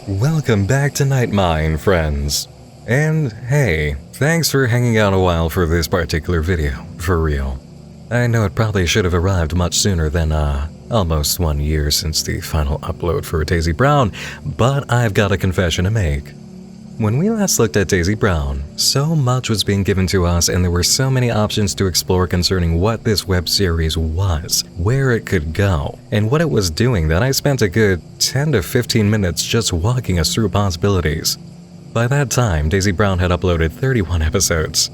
Welcome back to Night Mine, friends. And hey, thanks for hanging out a while for this particular video, for real. I know it probably should have arrived much sooner than, almost 1 year since the final upload for Daisy Brown, but I've got a confession to make. When we last looked at Daisy Brown, so much was being given to us and there were so many options to explore concerning what this web series was, where it could go, and what it was doing that I spent a good 10 to 15 minutes just walking us through possibilities. By that time, Daisy Brown had uploaded 31 episodes.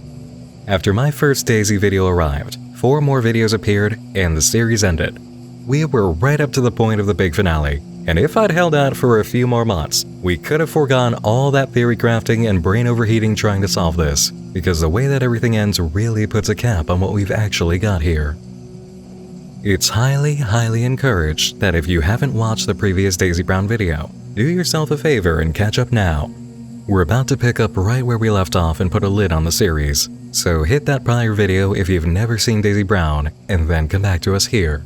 After my first Daisy video arrived, 4 more videos appeared and the series ended. We were right up to the point of the big finale, and if I'd held out for a few more months, we could have foregone all that theory crafting and brain overheating trying to solve this, because the way that everything ends really puts a cap on what we've actually got here. It's highly encouraged that if you haven't watched the previous Daisy Brown video, do yourself a favor and catch up now. We're about to pick up right where we left off and put a lid on the series, so hit that prior video if you've never seen Daisy Brown, and then come back to us here.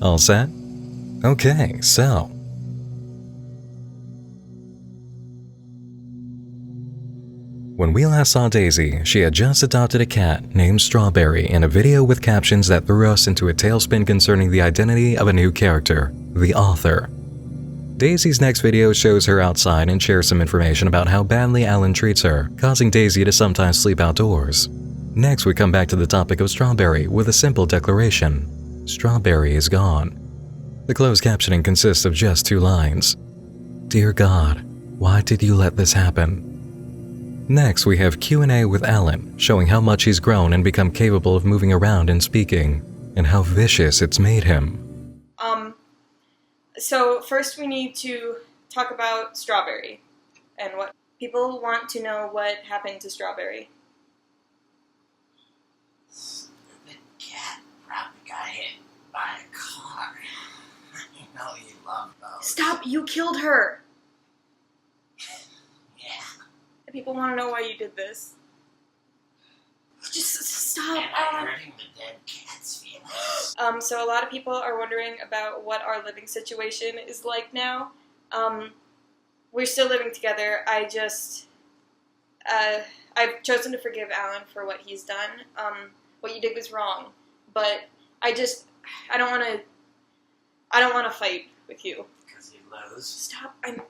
All set? Okay, so when we last saw Daisy, she had just adopted a cat named Strawberry in a video with captions that threw us into a tailspin concerning the identity of a new character, the author. Daisy's next video shows her outside and shares some information about how badly Alan treats her, causing Daisy to sometimes sleep outdoors. Next, we come back to the topic of Strawberry with a simple declaration. Strawberry is gone. The closed captioning consists of just 2 lines. Dear God, why did you let this happen? Next, we have Q&A with Alan, showing how much he's grown and become capable of moving around and speaking, and how vicious it's made him. So first we need to talk about Strawberry, and what people want to know what happened to Strawberry. The cat probably got hit by a car. You know you love those. Stop! You killed her! Yeah. People want to know why you did this. Just stop. Am I hurting the dead cat's feelings? So a lot of people are wondering about what our living situation is like now. We're still living together. I've chosen to forgive Alan for what he's done. What you did was wrong, but I don't want to fight with you. Because you lose. Stop! I'm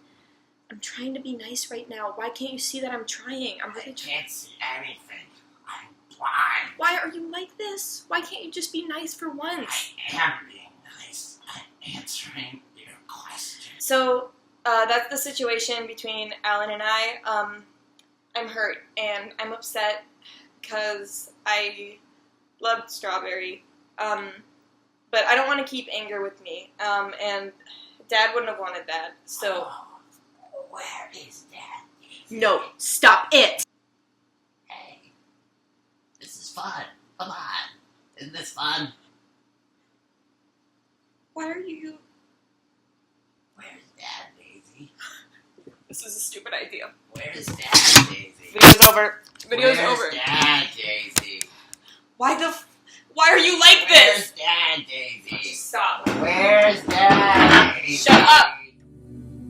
trying to be nice right now. Why can't you see that I'm trying? I can't see anything. I'm blind. Why are you like this? Why can't you just be nice for once? I am being nice. I'm answering your question. So, that's the situation between Alan and I. I'm hurt and I'm upset because I loved Strawberry. But I don't want to keep anger with me. And Dad wouldn't have wanted that, so... Oh, where is Dad? No, stop it! Hey, this is fun. Come on. Isn't this fun? Why are you... Where's Dad, Daisy? This is a stupid idea. Where's Dad, Daisy? Video's over. Video's Where's over. Dad, Daisy? Why are you like Where's this? Dad, Daisy? Stop. Where's Dad, Daisy? Shut up!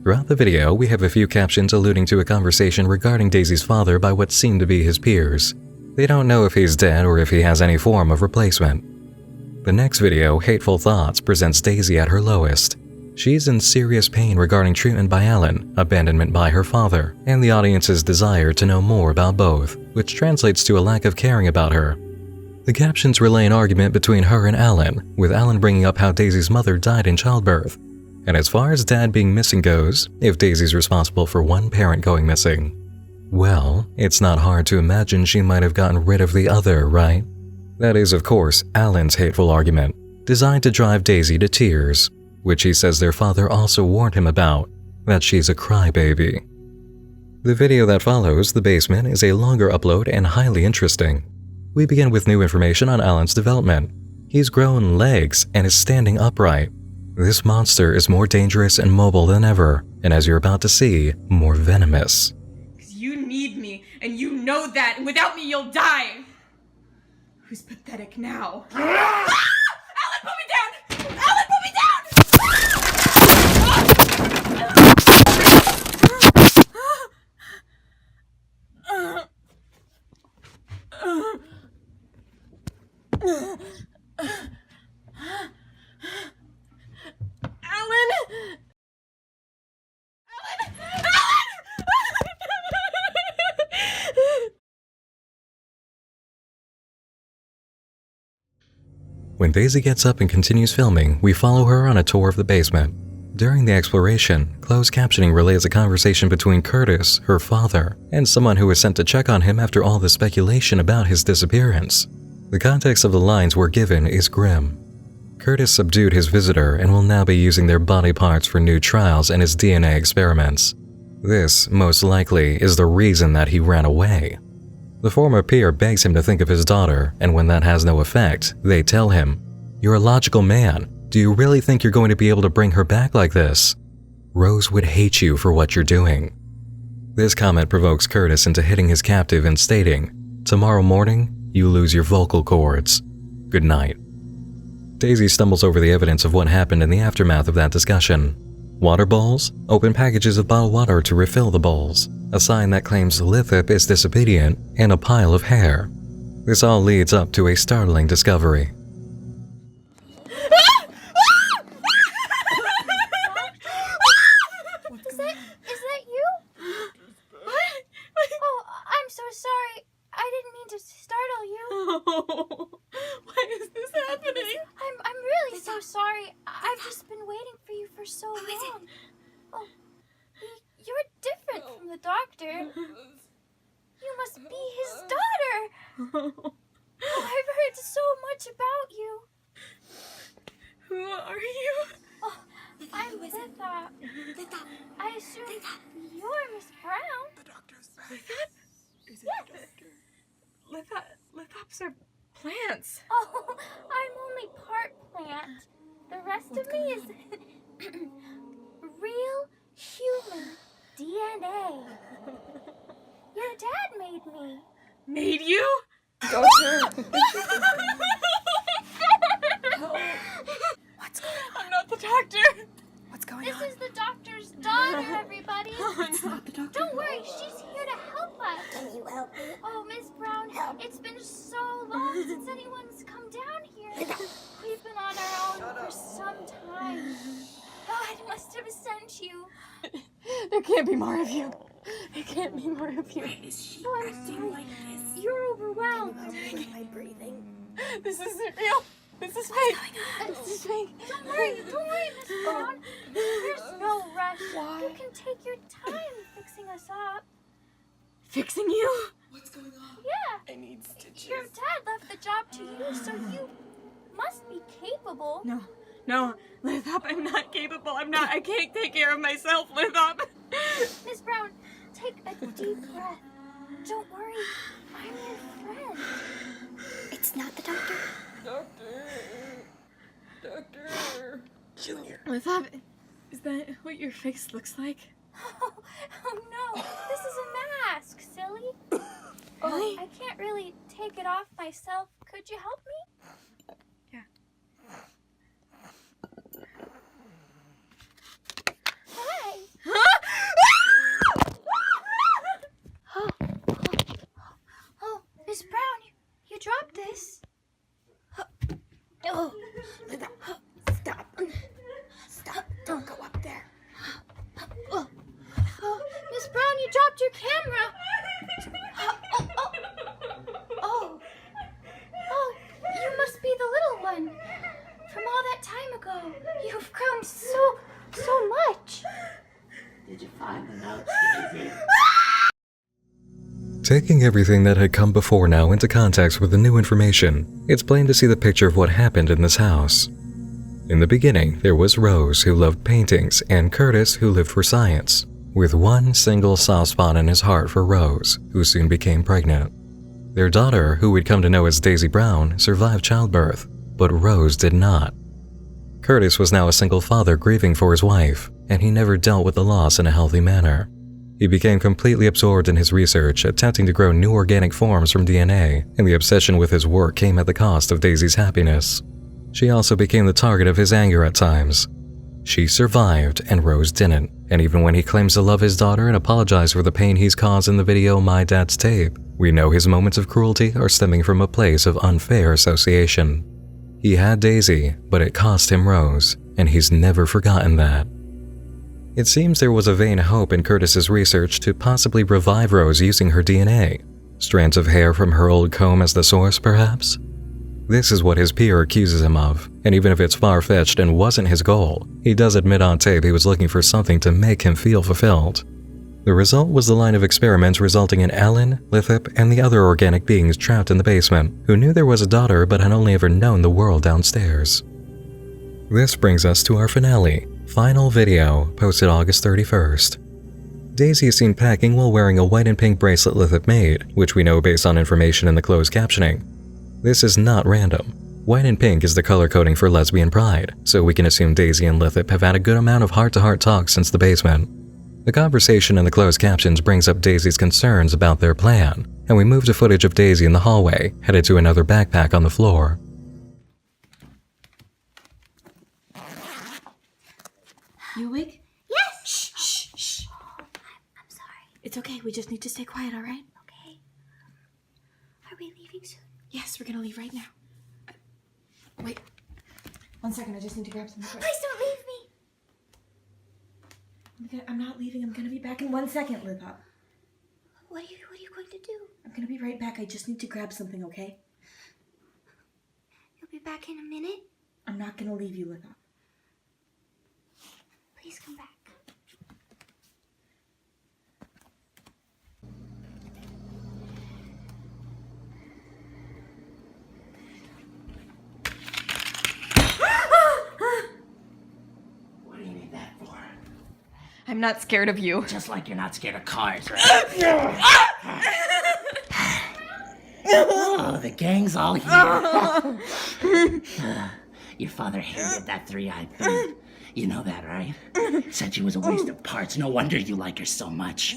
Throughout the video, we have a few captions alluding to a conversation regarding Daisy's father by what seem to be his peers. They don't know if he's dead or if he has any form of replacement. The next video, Hateful Thoughts, presents Daisy at her lowest. She's in serious pain regarding treatment by Alan, abandonment by her father, and the audience's desire to know more about both, which translates to a lack of caring about her. The captions relay an argument between her and Alan, with Alan bringing up how Daisy's mother died in childbirth. And as far as Dad being missing goes, if Daisy's responsible for one parent going missing, well, it's not hard to imagine she might have gotten rid of the other, right? That is, of course, Alan's hateful argument, designed to drive Daisy to tears, which he says their father also warned him about, that she's a crybaby. The video that follows, The Basement, is a longer upload and highly interesting. We begin with new information on Alan's development. He's grown legs and is standing upright. This monster is more dangerous and mobile than ever, and as you're about to see, more venomous. Because you need me, and you know that, and without me you'll die! Who's pathetic now? Ah! Alan, put me down! Alan, put me down! When Daisy gets up and continues filming, we follow her on a tour of the basement. During the exploration, closed captioning relays a conversation between Curtis, her father, and someone who was sent to check on him after all the speculation about his disappearance. The context of the lines we're given is Grimm. Curtis subdued his visitor and will now be using their body parts for new trials and his DNA experiments. This, most likely, is the reason that he ran away. The former peer begs him to think of his daughter, and when that has no effect, they tell him, "You're a logical man. Do you really think you're going to be able to bring her back like this? Rose would hate you for what you're doing." This comment provokes Curtis into hitting his captive and stating, "Tomorrow morning, you lose your vocal cords. Good night." Daisy stumbles over the evidence of what happened in the aftermath of that discussion. Water bowls, open packages of bottled water to refill the bowls, a sign that claims Lithip is disobedient, and a pile of hair. This all leads up to a startling discovery. Is that you? What? Oh, I'm so sorry. I didn't mean to startle you. Oh, why is this happening? I'm really so sorry. I've just been waiting for you for so long. Oh, you're different from the doctor. You must be his daughter. Oh, I've heard so much about you. Who are you? Oh, I'm Lithop. I assume you're Miss Brown. The doctor's back. Lithop? Is it Yes. the doctor? Lithops are plants. Oh, I'm only part plant. The rest of me is real human DNA. Your dad made me. Made you? Doctor! What's going on? I'm not the doctor. What's going This on? is the doctor's daughter, everybody. It's not the doctor. Don't worry, she's here to help us. Can you help me? Oh, Miss Brown, it's been so long since anyone's come down here. We've been on our own for some time. God must have sent you. There can't be more of you. There can't be more of you. Why is she Oh, I'm acting sorry. like this? You're overwhelmed. With my breathing. This isn't real. This is fake. This is fake. Don't worry, Miss Brown. There's no rush. You can take your time fixing us up. Fixing you? What's going on? Yeah, I need stitches. your dad left the job to you, so you must be capable. No, Lithop, I'm not capable. I can't take care of myself, Lithop. Miss Brown, take a deep breath. Don't worry, I'm your friend. It's not the doctor. Doctor. Junior. Lithop, is that what your face looks like? Oh no, this is a mask, silly. Really? I can't really take it off myself. Could you help me? Yeah. Hi. Oh, Miss Brown, you dropped this. Oh, stop. Stop. Don't go up there. Oh, Miss Brown, you dropped your camera. Oh, you must be the little one. From all that time ago, you've grown so much. Did you find the notes, Daisy? Taking everything that had come before now into context with the new information, it's plain to see the picture of what happened in this house. In the beginning, there was Rose, who loved paintings, and Curtis, who lived for science, with one single soft spot in his heart for Rose, who soon became pregnant. Their daughter, who we'd come to know as Daisy Brown, survived childbirth, but Rose did not. Curtis was now a single father grieving for his wife, and he never dealt with the loss in a healthy manner. He became completely absorbed in his research, attempting to grow new organic forms from DNA, and the obsession with his work came at the cost of Daisy's happiness. She also became the target of his anger at times. She survived, and Rose didn't, and even when he claims to love his daughter and apologize for the pain he's caused in the video My Dad's Tape, we know his moments of cruelty are stemming from a place of unfair association. He had Daisy, but it cost him Rose, and he's never forgotten that. It seems there was a vain hope in Curtis's research to possibly revive Rose using her DNA. Strands of hair from her old comb as the source, perhaps? This is what his peer accuses him of, and even if it's far-fetched and wasn't his goal, he does admit on tape he was looking for something to make him feel fulfilled. The result was the line of experiments resulting in Alan, Lithip, and the other organic beings trapped in the basement, who knew there was a daughter but had only ever known the world downstairs. This brings us to our finale, final video, posted August 31st. Daisy is seen packing while wearing a white and pink bracelet Lithip made, which we know based on information in the closed captioning. This is not random. White and pink is the color coding for lesbian pride, so we can assume Daisy and Lithip have had a good amount of heart-to-heart talks since the basement. The conversation in the closed captions brings up Daisy's concerns about their plan, and we move to footage of Daisy in the hallway, headed to another backpack on the floor. You awake? Yes! Shh, shh, shh. I'm sorry. It's okay. We just need to stay quiet, all right? Okay. Are we leaving soon? Yes, we're gonna leave right now. Wait. 1 second. I just need to grab something. Please don't leave me. I'm not leaving. I'm gonna be back in 1 second, Lithop. What are you going to do? I'm gonna be right back. I just need to grab something, okay? You'll be back in a minute? I'm not gonna leave you, Lithop. Please come back. What do you need that for? I'm not scared of you. Just like you're not scared of cars, right? Oh, the gang's all here. Your father hated that three-eyed thing. You know that, right? Said she was a waste of parts. No wonder you like her so much.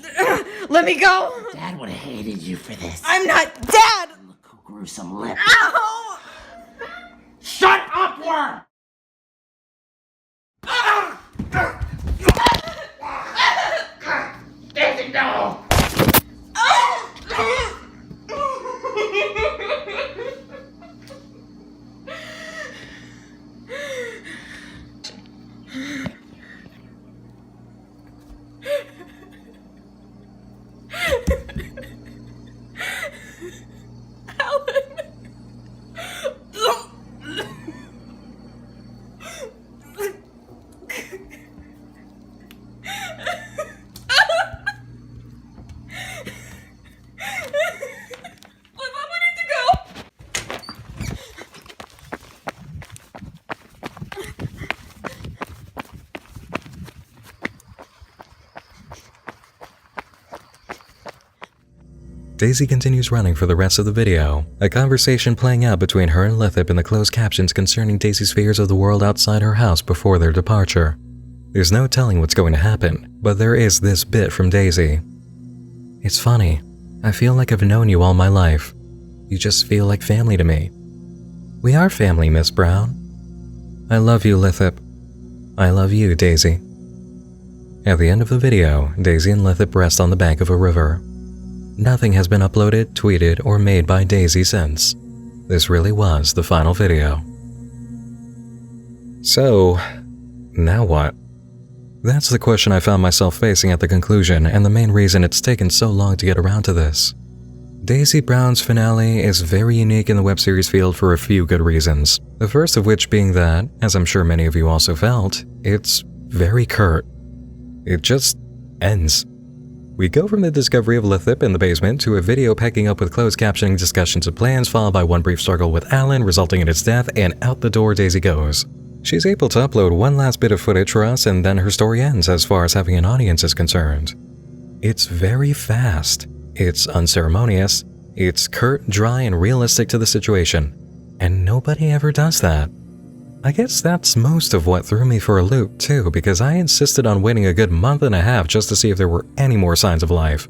Let me go. Dad would have hated you for this. I'm not Dad. Look who grew some lip. Ow! Shut up, worm! Daisy, no! Daisy continues running for the rest of the video, a conversation playing out between her and Lithip in the closed captions concerning Daisy's fears of the world outside her house before their departure. There's no telling what's going to happen, but there is this bit from Daisy. "It's funny. I feel like I've known you all my life. You just feel like family to me. We are family, Miss Brown. I love you, Lithip. I love you, Daisy." At the end of the video, Daisy and Lithip rest on the bank of a river. Nothing has been uploaded, tweeted, or made by Daisy since. This really was the final video. So, now what? That's the question I found myself facing at the conclusion, and the main reason it's taken so long to get around to this. Daisy Brown's finale is very unique in the web series field for a few good reasons. The first of which being that, as I'm sure many of you also felt, it's very curt. It just ends. We go from the discovery of Lithip in the basement to a video packing up with closed captioning discussions of plans, followed by one brief struggle with Alan resulting in his death, and out the door Daisy goes. She's able to upload one last bit of footage for us, and then her story ends as far as having an audience is concerned. It's very fast, it's unceremonious, it's curt, dry, and realistic to the situation, and nobody ever does that. I guess that's most of what threw me for a loop too, because I insisted on waiting a good month and a half just to see if there were any more signs of life.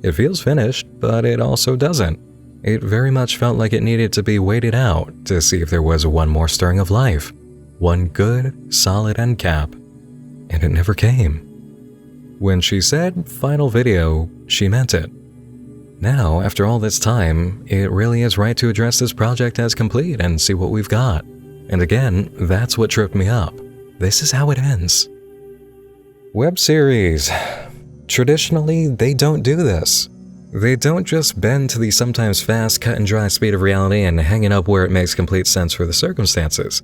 It feels finished, but it also doesn't. It very much felt like it needed to be waited out to see if there was one more stirring of life. One good, solid end cap. And it never came. When she said final video, she meant it. Now, after all this time, it really is right to address this project as complete and see what we've got. And again, that's what tripped me up. This is how it ends. Web series. Traditionally, they don't do this. They don't just bend to the sometimes fast, cut-and-dry speed of reality and hang it up where it makes complete sense for the circumstances.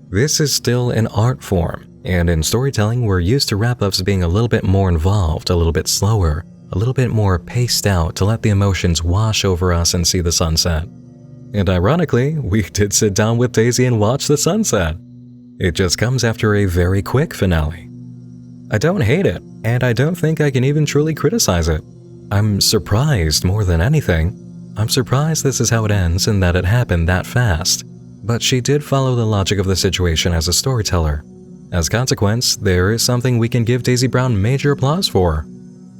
This is still an art form, and in storytelling we're used to wrap-ups being a little bit more involved, a little bit slower, a little bit more paced out to let the emotions wash over us and see the sunset. And ironically, we did sit down with Daisy and watch the sunset. It just comes after a very quick finale. I don't hate it, and I don't think I can even truly criticize it. I'm surprised more than anything. I'm surprised this is how it ends and that it happened that fast. But she did follow the logic of the situation as a storyteller. As a consequence, there is something we can give Daisy Brown major applause for.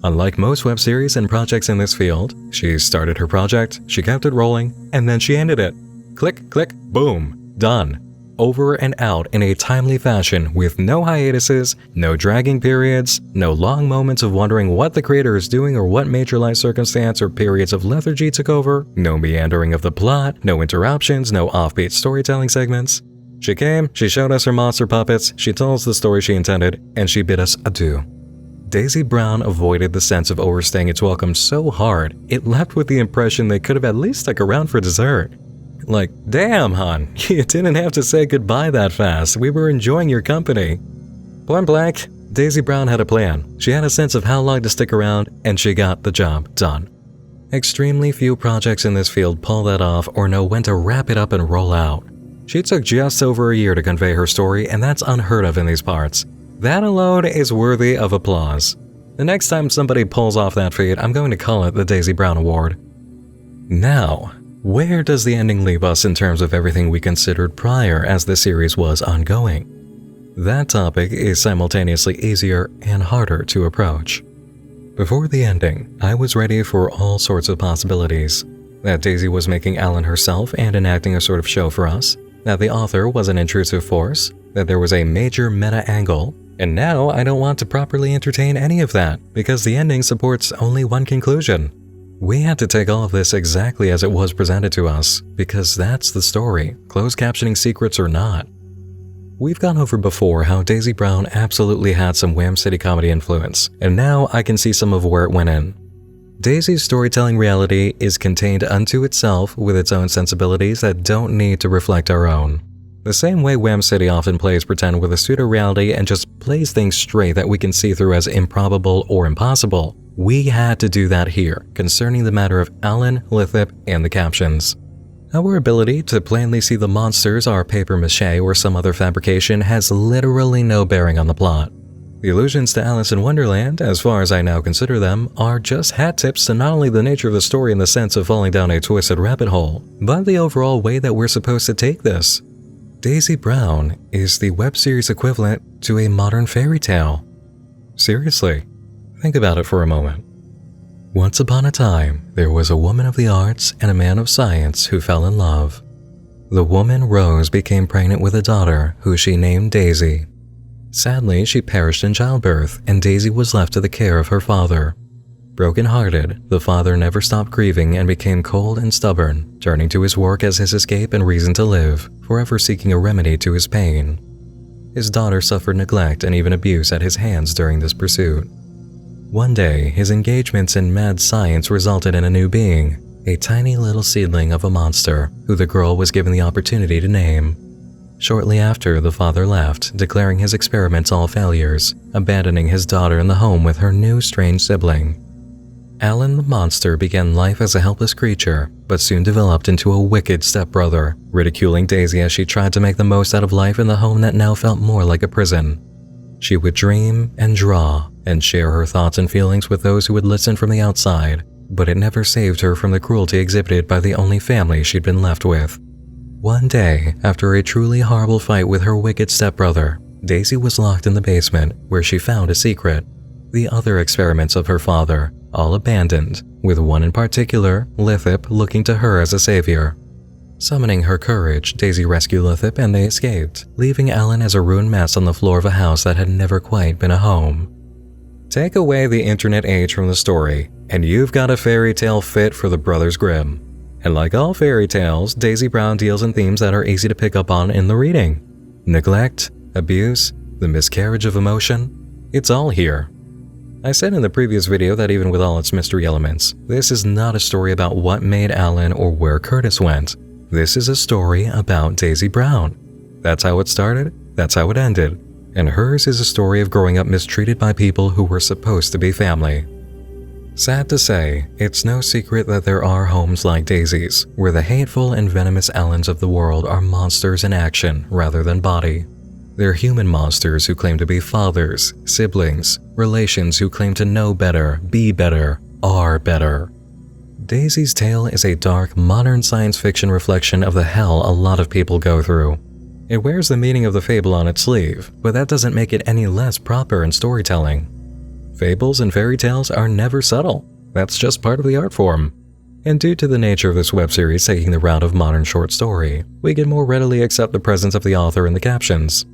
Unlike most web series and projects in this field, she started her project, she kept it rolling, and then she ended it. Click, click, boom, done. Over and out in a timely fashion with no hiatuses, no dragging periods, no long moments of wondering what the creator is doing or what major life circumstance or periods of lethargy took over, no meandering of the plot, no interruptions, no offbeat storytelling segments. She came, she showed us her monster puppets, she told us the story she intended, and she bid us adieu. Daisy Brown avoided the sense of overstaying its welcome so hard, it left with the impression they could have at least stuck around for dessert. Like, damn, hon, you didn't have to say goodbye that fast. We were enjoying your company. Point blank, Daisy Brown had a plan. She had a sense of how long to stick around, and she got the job done. Extremely few projects in this field pull that off or know when to wrap it up and roll out. She took just over a year to convey her story, and that's unheard of in these parts. That alone is worthy of applause. The next time somebody pulls off that feat, I'm going to call it the Daisy Brown Award. Now, where does the ending leave us in terms of everything we considered prior as the series was ongoing? That topic is simultaneously easier and harder to approach. Before the ending, I was ready for all sorts of possibilities. That Daisy was making Alan herself and enacting a sort of show for us, that the author was an intrusive force, that there was a major meta angle, and now I don't want to properly entertain any of that because the ending supports only one conclusion. We had to take all of this exactly as it was presented to us, because that's the story, closed captioning secrets or not. We've gone over before how Daisy Brown absolutely had some Wham City comedy influence, and now I can see some of where it went in. Daisy's storytelling reality is contained unto itself with its own sensibilities that don't need to reflect our own. The same way Wham City often plays pretend with a pseudo-reality and just plays things straight that we can see through as improbable or impossible, we had to do that here, concerning the matter of Alan, Lithip, and the captions. Our ability to plainly see the monsters are papier-mâché or some other fabrication has literally no bearing on the plot. The allusions to Alice in Wonderland, as far as I now consider them, are just hat tips to not only the nature of the story in the sense of falling down a twisted rabbit hole, but the overall way that we're supposed to take this. Daisy Brown is the web series equivalent to a modern fairy tale. Seriously, think about it for a moment. Once upon a time, there was a woman of the arts and a man of science who fell in love. The woman, Rose, became pregnant with a daughter who she named Daisy. Sadly, she perished in childbirth, and Daisy was left to the care of her father. Broken-hearted, the father never stopped grieving and became cold and stubborn, turning to his work as his escape and reason to live, forever seeking a remedy to his pain. His daughter suffered neglect and even abuse at his hands during this pursuit. One day, his engagements in mad science resulted in a new being, a tiny little seedling of a monster, who the girl was given the opportunity to name. Shortly after, the father left, declaring his experiments all failures, abandoning his daughter in the home with her new strange sibling. Alan the monster began life as a helpless creature, but soon developed into a wicked stepbrother, ridiculing Daisy as she tried to make the most out of life in the home that now felt more like a prison. She would dream and draw and share her thoughts and feelings with those who would listen from the outside, but it never saved her from the cruelty exhibited by the only family she'd been left with. One day, after a truly horrible fight with her wicked stepbrother, Daisy was locked in the basement where she found a secret. The other experiments of her father, all abandoned, with one in particular, Lithip, looking to her as a savior. Summoning her courage, Daisy rescued Lithip and they escaped, leaving Alan as a ruined mess on the floor of a house that had never quite been a home. Take away the internet age from the story, and you've got a fairy tale fit for the Brothers Grimm. And like all fairy tales, Daisy Brown deals in themes that are easy to pick up on in the reading. Neglect, abuse, the miscarriage of emotion, it's all here. I said in the previous video that even with all its mystery elements, this is not a story about what made Alan or where Curtis went. This is a story about Daisy Brown. That's how it started, that's how it ended. And hers is a story of growing up mistreated by people who were supposed to be family. Sad to say, it's no secret that there are homes like Daisy's, where the hateful and venomous Allens of the world are monsters in action rather than body. They're human monsters who claim to be fathers, siblings, relations who claim to know better, be better, are better. Daisy's tale is a dark, modern science fiction reflection of the hell a lot of people go through. It wears the meaning of the fable on its sleeve, but that doesn't make it any less proper in storytelling. Fables and fairy tales are never subtle. That's just part of the art form. And due to the nature of this web series taking the route of modern short story, we can more readily accept the presence of the author in the captions.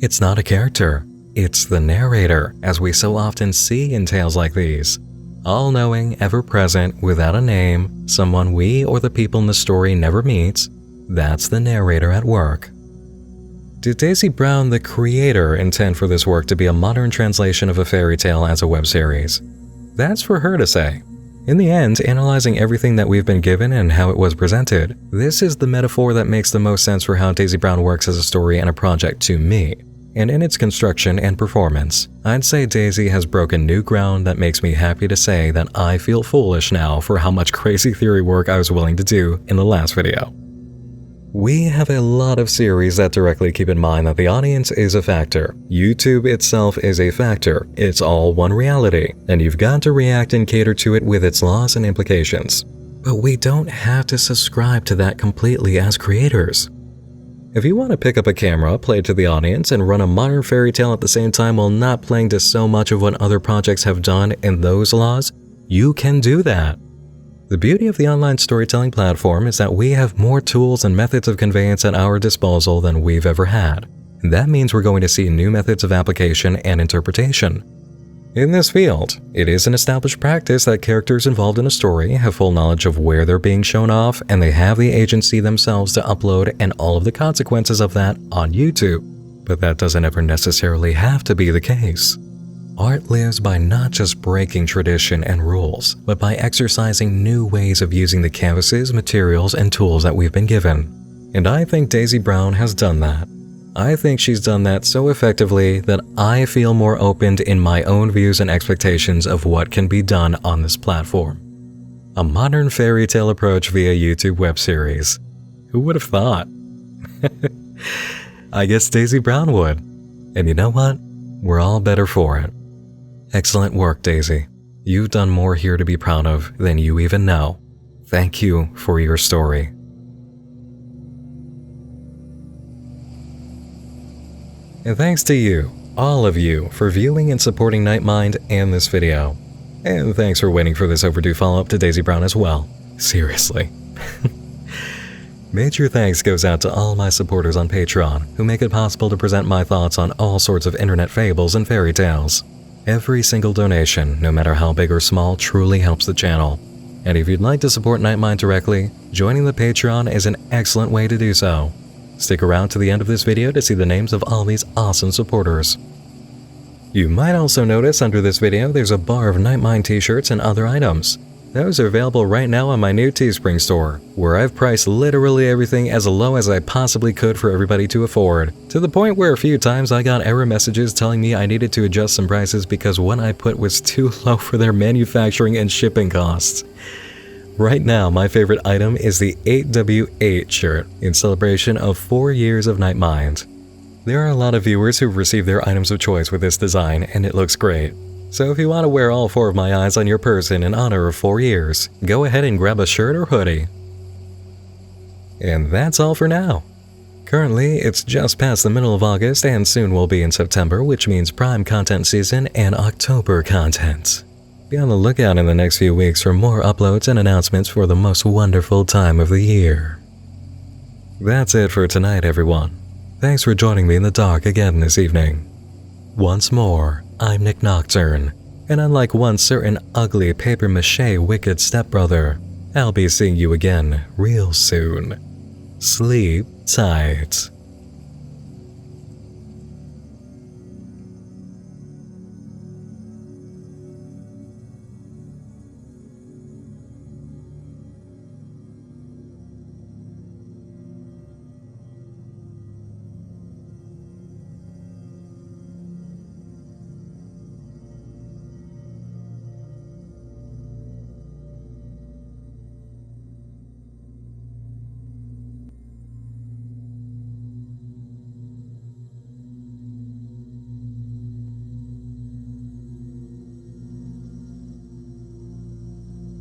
It's not a character, it's the narrator, as we so often see in tales like these. All-knowing, ever-present, without a name, someone we or the people in the story never meets, that's the narrator at work. Did Daisy Brown, the creator, intend for this work to be a modern translation of a fairy tale as a web series? That's for her to say. In the end, analyzing everything that we've been given and how it was presented, this is the metaphor that makes the most sense for how Daisy Brown works as a story and a project to me. And in its construction and performance, I'd say Daisy has broken new ground that makes me happy to say that I feel foolish now for how much crazy theory work I was willing to do in the last video. We have a lot of series that directly keep in mind that the audience is a factor. YouTube itself is a factor. It's all one reality, and you've got to react and cater to it with its laws and implications. But we don't have to subscribe to that completely as creators. If you want to pick up a camera, play it to the audience, and run a modern fairy tale at the same time while not playing to so much of what other projects have done in those laws, you can do that. The beauty of the online storytelling platform is that we have more tools and methods of conveyance at our disposal than we've ever had. And that means we're going to see new methods of application and interpretation. In this field, it is an established practice that characters involved in a story have full knowledge of where they're being shown off, and they have the agency themselves to upload and all of the consequences of that on YouTube. But that doesn't ever necessarily have to be the case. Art lives by not just breaking tradition and rules, but by exercising new ways of using the canvases, materials, and tools that we've been given. And I think Daisy Brown has done that. I think she's done that so effectively that I feel more open in my own views and expectations of what can be done on this platform. A modern fairy tale approach via YouTube web series. Who would have thought? I guess Daisy Brown would. And you know what? We're all better for it. Excellent work, Daisy. You've done more here to be proud of than you even know. Thank you for your story. And thanks to you, all of you, for viewing and supporting Nightmind and this video. And thanks for waiting for this overdue follow-up to Daisy Brown as well. Seriously. Major thanks goes out to all my supporters on Patreon, who make it possible to present my thoughts on all sorts of internet fables and fairy tales. Every single donation, no matter how big or small, truly helps the channel. And if you'd like to support Nightmind directly, joining the Patreon is an excellent way to do so. Stick around to the end of this video to see the names of all these awesome supporters. You might also notice under this video there's a bar of Nightmind t-shirts and other items. Those are available right now on my new Teespring store, where I've priced literally everything as low as I possibly could for everybody to afford, to the point where a few times I got error messages telling me I needed to adjust some prices because what I put was too low for their manufacturing and shipping costs. Right now, my favorite item is the 8W8 shirt, in celebration of 4 years of Nightmind. There are a lot of viewers who've received their items of choice with this design, and it looks great. So if you want to wear all 4 of my eyes on your person in honor of 4 years, go ahead and grab a shirt or hoodie. And that's all for now. Currently, it's just past the middle of August and soon we'll be in September, which means prime content season and October content. Be on the lookout in the next few weeks for more uploads and announcements for the most wonderful time of the year. That's it for tonight, everyone. Thanks for joining me in the dark again this evening. Once more, I'm Nick Nocturne, and unlike one certain ugly papier-mâché wicked stepbrother, I'll be seeing you again real soon. Sleep tight.